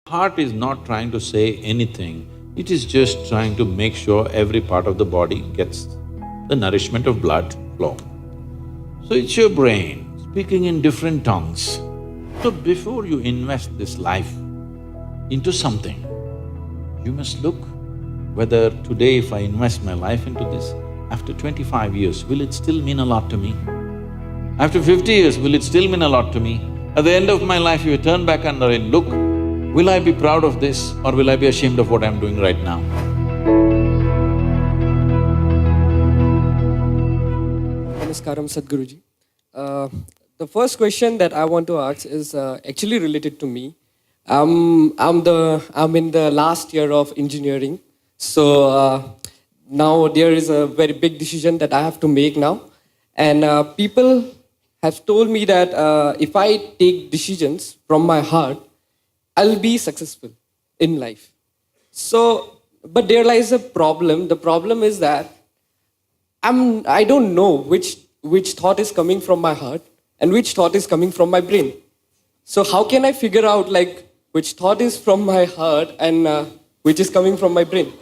Heart is not trying to say anything, it is just trying to make sure every part of the body gets the nourishment of blood flow. So it's your brain speaking in different tongues. So before you invest this life into something, you must look whether today if I invest my life into this, after 25 years, will it still mean a lot to me? After 50 years, will it still mean a lot to me? At the end of my life, if I turn back and I look, will I be proud of this or will I be ashamed of what I'm doing right now? Namaskaram, Sadguruji. The first question that I want to ask is actually related to me. I'm in the last year of engineering, so now there is a very big decision that I have to make now, and people have told me that if I take decisions from my heart, I'll be successful in life. So, but there lies a problem. The problem is that I don't know which thought is coming from my heart and which thought is coming from my brain. So how can I figure out which thought is from my heart and which is coming from my brain?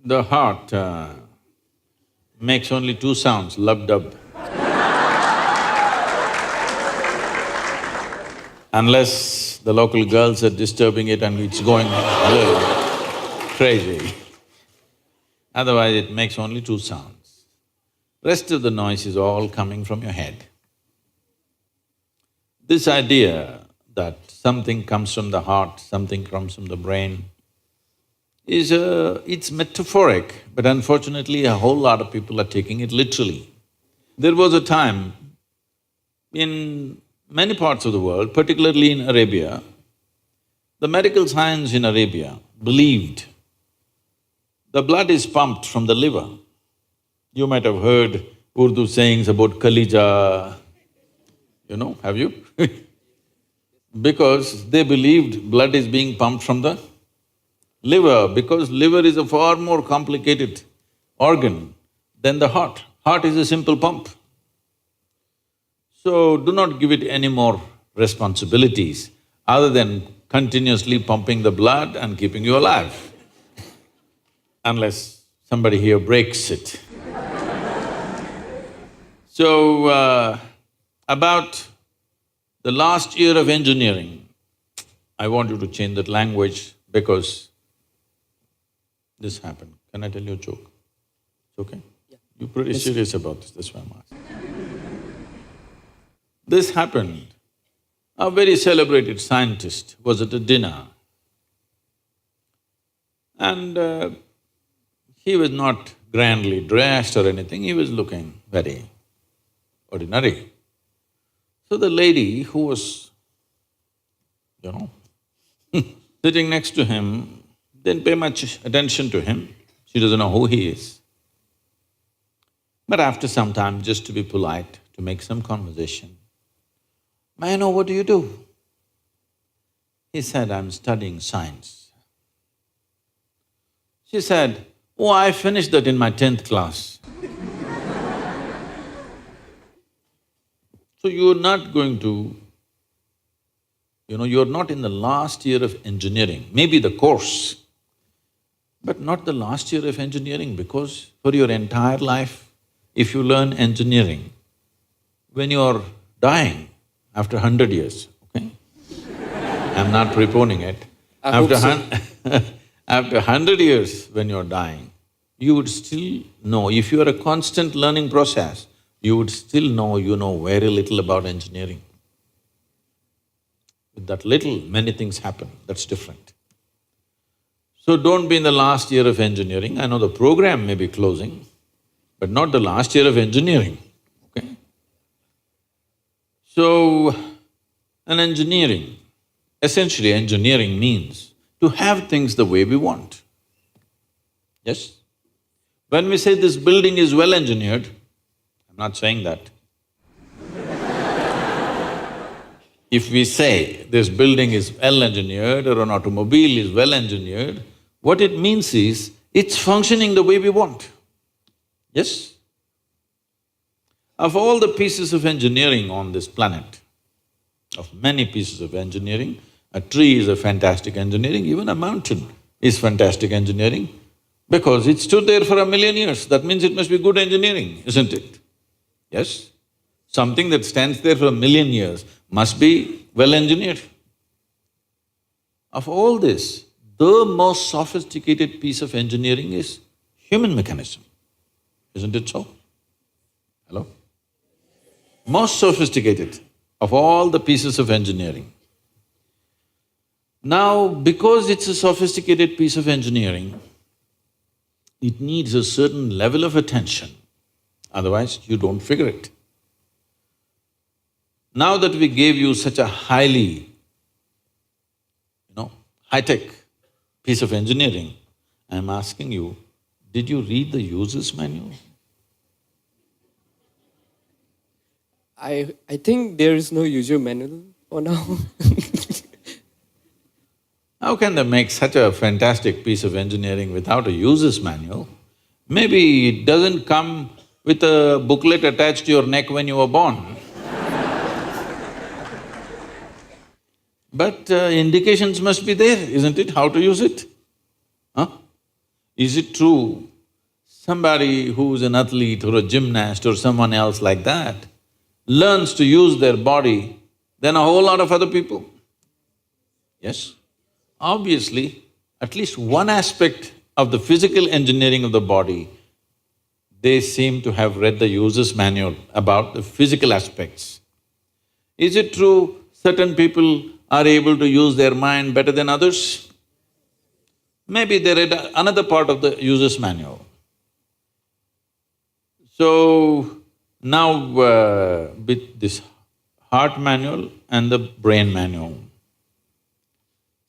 The heart makes only two sounds, lub-dub. Unless the local girls are disturbing it and it's going crazy. Otherwise, it makes only two sounds. Rest of the noise is all coming from your head. This idea that something comes from the heart, something comes from the brain, it's metaphoric, but unfortunately a whole lot of people are taking it literally. There was a time in many parts of the world, particularly in Arabia, the medical science in Arabia believed the blood is pumped from the liver. You might have heard Urdu sayings about Kalija, have you? Because they believed blood is being pumped from the liver, because liver is a far more complicated organ than the heart. Heart is a simple pump. So do not give it any more responsibilities other than continuously pumping the blood and keeping you alive, unless somebody here breaks it. So, about the last year of engineering, I want you to change that language because this happened. Can I tell you a joke? It's okay? Yeah. You're pretty serious about this, that's why I'm asking. This happened. A very celebrated scientist was at a dinner and he was not grandly dressed or anything, he was looking very ordinary. So the lady who was, sitting next to him didn't pay much attention to him, she doesn't know who he is. But after some time, just to be polite, to make some conversation, "May I know what do you do?" He said, "I'm studying science." She said, "Oh, I finished that in my 10th class." So you're not going to, you're not in the last year of engineering, maybe the course, but not the last year of engineering, because for your entire life, if you learn engineering, when you're dying, after 100 years, okay? I'm not preponing it. After 100 years when you're dying, you would still know, if you are a constant learning process, you would still know you know very little about engineering. With that little, many things happen, that's different. So don't be in the last year of engineering. I know the program may be closing, but not the last year of engineering, okay? So, essentially engineering means to have things the way we want. Yes? When we say this building is well engineered, I'm not saying that. If we say this building is well engineered or an automobile is well engineered, what it means is it's functioning the way we want. Yes? Of all the pieces of engineering on this planet, of many pieces of engineering, a tree is a fantastic engineering, even a mountain is fantastic engineering because it stood there for 1,000,000 years. That means it must be good engineering, isn't it? Yes? Something that stands there for 1,000,000 years must be well engineered. Of all this, the most sophisticated piece of engineering is human mechanism, isn't it so? Hello? Most sophisticated of all the pieces of engineering. Now, because it's a sophisticated piece of engineering, it needs a certain level of attention, otherwise you don't figure it. Now that we gave you such a highly, high-tech piece of engineering, I'm asking you, did you read the user's manual? I think there is no user manual for now. How can they make such a fantastic piece of engineering without a user's manual? Maybe it doesn't come with a booklet attached to your neck when you were born. But indications must be there, isn't it, how to use it? Huh? Is it true somebody who's an athlete or a gymnast or someone else like that learns to use their body than a whole lot of other people? Yes? Obviously, at least one aspect of the physical engineering of the body, they seem to have read the user's manual about the physical aspects. Is it true certain people are able to use their mind better than others? Maybe they read another part of the user's manual. So, now with this heart manual and the brain manual,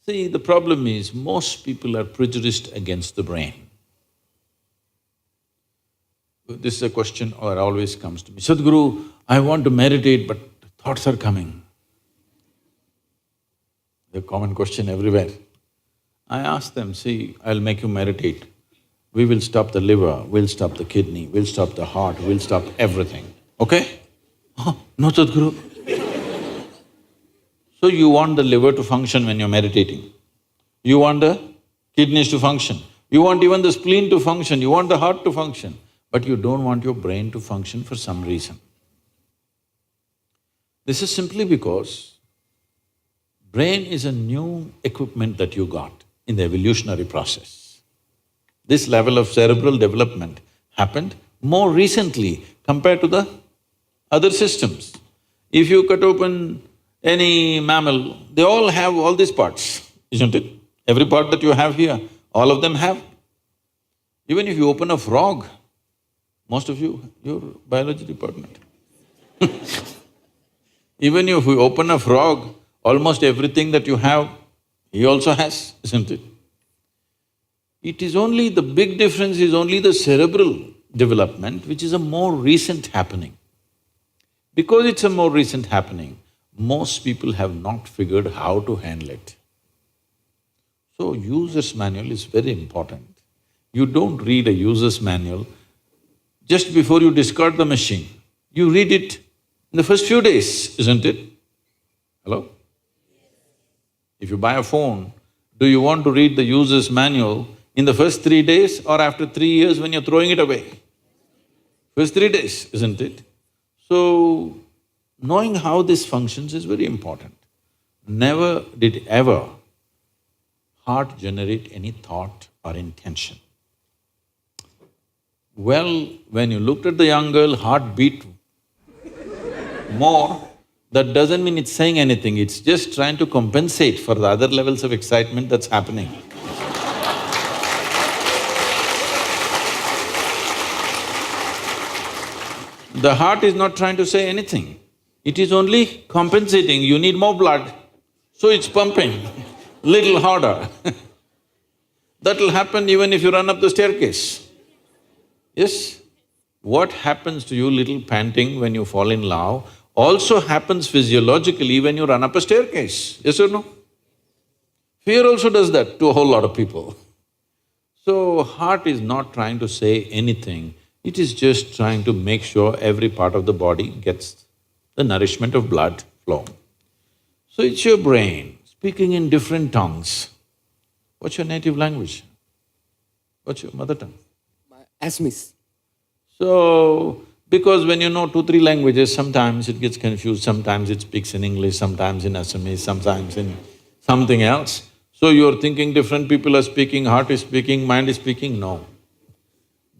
see, the problem is most people are prejudiced against the brain. This is a question that always comes to me, Sadhguru, I want to meditate but thoughts are coming. The common question everywhere. I ask them, see, I'll make you meditate. We will stop the liver, we'll stop the kidney, we'll stop the heart, we'll stop everything, okay? Oh, no, Sadhguru. So you want the liver to function when you're meditating. You want the kidneys to function. You want even the spleen to function, you want the heart to function. But you don't want your brain to function for some reason. This is simply because brain is a new equipment that you got in the evolutionary process. This level of cerebral development happened more recently compared to the other systems. If you cut open any mammal, they all have all these parts, isn't it? Every part that you have here, all of them have. Even if you open a frog, most of you, you're biology department. Even if you open a frog, almost everything that you have, he also has, isn't it? It is only… the big difference is only the cerebral development, which is a more recent happening. Because it's a more recent happening, most people have not figured how to handle it. So, user's manual is very important. You don't read a user's manual just before you discard the machine. You read it in the first few days, isn't it? Hello? If you buy a phone, do you want to read the user's manual in the first 3 days or after 3 years when you're throwing it away? First 3 days, isn't it? So, knowing how this functions is very important. Never did ever heart generate any thought or intention. Well, when you looked at the young girl, heart beat more, that doesn't mean it's saying anything, it's just trying to compensate for the other levels of excitement that's happening. The heart is not trying to say anything, it is only compensating, you need more blood, so it's pumping little harder. That'll happen even if you run up the staircase. Yes? What happens to you little panting when you fall in love also happens physiologically when you run up a staircase, yes or no? Fear also does that to a whole lot of people. So, heart is not trying to say anything, It is just trying to make sure every part of the body gets the nourishment of blood flow. So it's your brain speaking in different tongues. What's your native language? What's your mother tongue? Asmis. So, because when you know 2, 3 languages, sometimes it gets confused, sometimes it speaks in English, sometimes in Assamese, sometimes in something else. So you're thinking different people are speaking, heart is speaking, mind is speaking, no.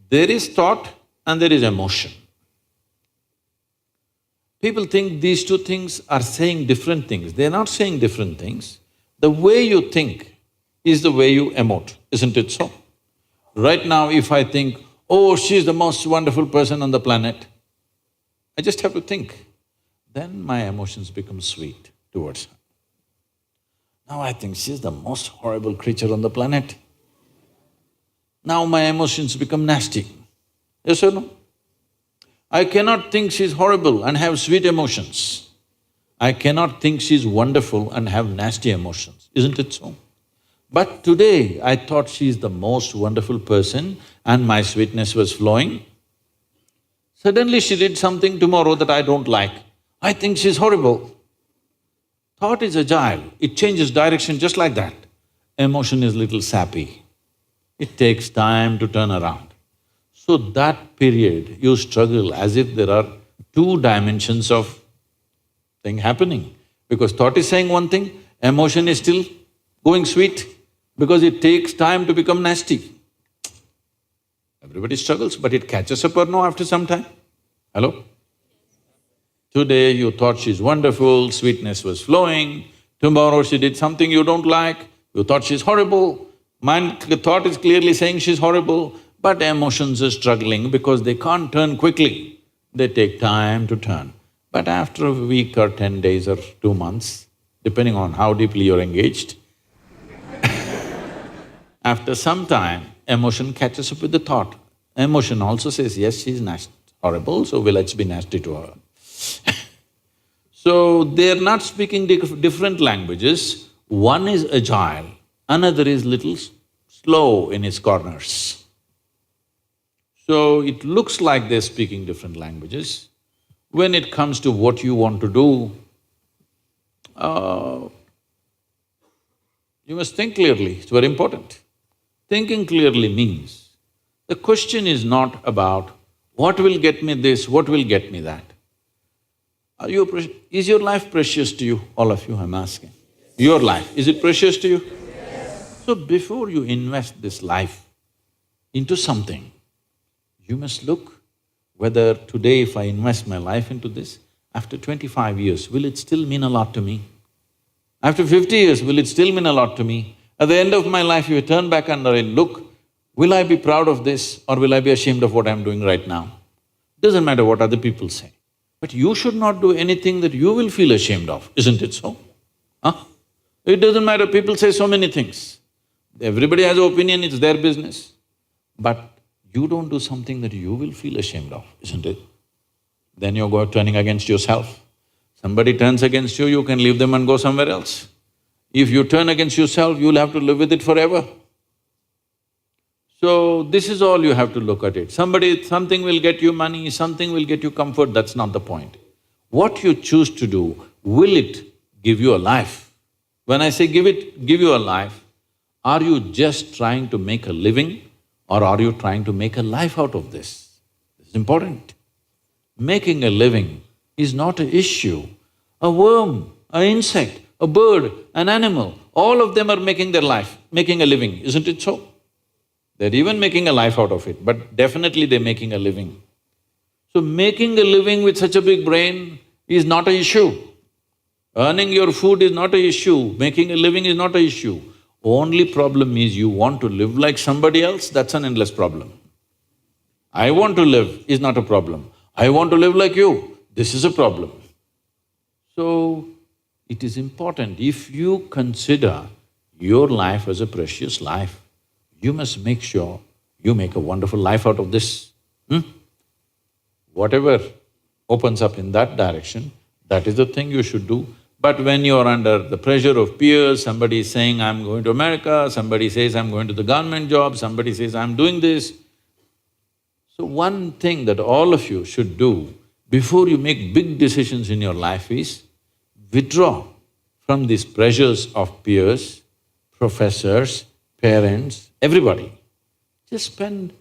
There is thought and there is emotion. People think these two things are saying different things. They're not saying different things. The way you think is the way you emote, isn't it so? Right now, if I think, oh, she's the most wonderful person on the planet, I just have to think. Then my emotions become sweet towards her. Now I think she's the most horrible creature on the planet. Now my emotions become nasty. Yes or no? I cannot think she's horrible and have sweet emotions. I cannot think she's wonderful and have nasty emotions, isn't it so? But today I thought she's the most wonderful person and my sweetness was flowing. Suddenly she did something tomorrow that I don't like. I think she's horrible. Thought is agile, it changes direction just like that. Emotion is little sappy. It takes time to turn around. So that period, you struggle as if there are 2 dimensions of thing happening. Because thought is saying one thing, emotion is still going sweet, because it takes time to become nasty. Everybody struggles, but it catches up or no after some time? Hello? Today you thought she's wonderful, sweetness was flowing, tomorrow she did something you don't like, you thought she's horrible. The thought is clearly saying she's horrible, but emotions are struggling because they can't turn quickly. They take time to turn. But after a week or 10 days or 2 months, depending on how deeply you're engaged, after some time, emotion catches up with the thought. Emotion also says, yes, she's horrible, so let's be nasty to her. So, they're not speaking different languages. One is agile, another is little slow in its corners. So, it looks like they're speaking different languages. When it comes to what you want to do, you must think clearly, it's very important. Thinking clearly means, the question is not about what will get me this, what will get me that. Is your life precious to you? All of you, I'm asking. Your life, is it precious to you? Yes. So before you invest this life into something, you must look whether today if I invest my life into this, after 25 years, will it still mean a lot to me? After 50 years, will it still mean a lot to me? At the end of my life, if you turn back and I look, will I be proud of this or will I be ashamed of what I'm doing right now? Doesn't matter what other people say. But you should not do anything that you will feel ashamed of, isn't it so? Huh? It doesn't matter, people say so many things. Everybody has an opinion, it's their business. But you don't do something that you will feel ashamed of, isn't it? Then you're turning against yourself. Somebody turns against you, you can leave them and go somewhere else. If you turn against yourself, you'll have to live with it forever. So, this is all you have to look at it. Something will get you money, something will get you comfort, that's not the point. What you choose to do, will it give you a life? When I say give you a life, are you just trying to make a living or are you trying to make a life out of this? This is important. Making a living is not an issue. A worm, an insect, a bird, an animal, all of them are making their life, making a living, isn't it so? They're even making a life out of it, but definitely they're making a living. So making a living with such a big brain is not an issue. Earning your food is not an issue, making a living is not an issue. Only problem is you want to live like somebody else, that's an endless problem. I want to live is not a problem. I want to live like you, this is a problem. So, it is important, if you consider your life as a precious life, you must make sure you make a wonderful life out of this. Whatever opens up in that direction, that is the thing you should do. But when you're under the pressure of peers, somebody is saying, I'm going to America, somebody says, I'm going to the government job, somebody says, I'm doing this. So one thing that all of you should do before you make big decisions in your life is withdraw from these pressures of peers, professors, parents, everybody. Just spend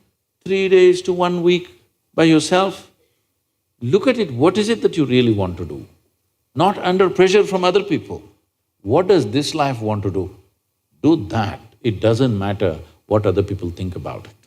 3 days to 1 week by yourself. Look at it, what is it that you really want to do? Not under pressure from other people. What does this life want to do? Do that. It doesn't matter what other people think about it.